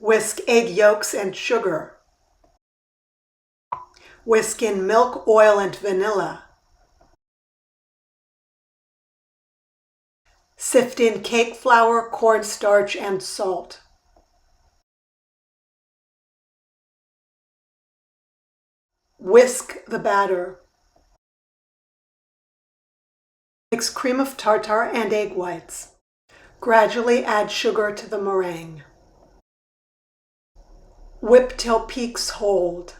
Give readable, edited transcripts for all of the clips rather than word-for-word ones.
Whisk egg yolks and sugar. Whisk in milk, oil, and vanilla. Sift in cake flour, cornstarch, and salt. Whisk the batter. Mix cream of tartar and egg whites. Gradually add sugar to the meringue. Whip till peaks hold.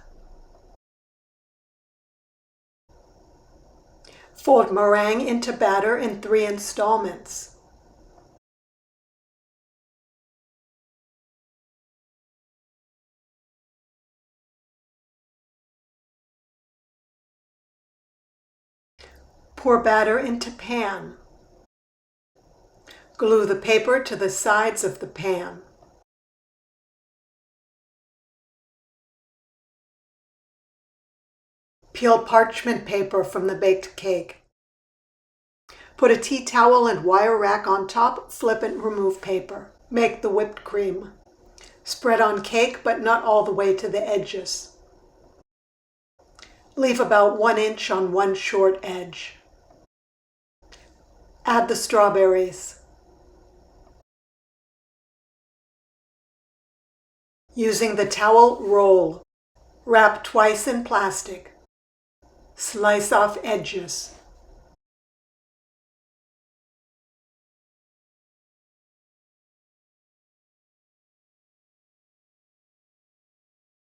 Fold meringue into batter in 3 installments. Pour batter into pan. Glue the paper to the sides of the pan. Peel parchment paper from the baked cake. Put a tea towel and wire rack on top, flip and remove paper. Make the whipped cream. Spread on cake, but not all the way to the edges. Leave about 1 inch on one short edge. Add the strawberries. Using the towel, roll. Wrap twice in plastic. Slice off edges.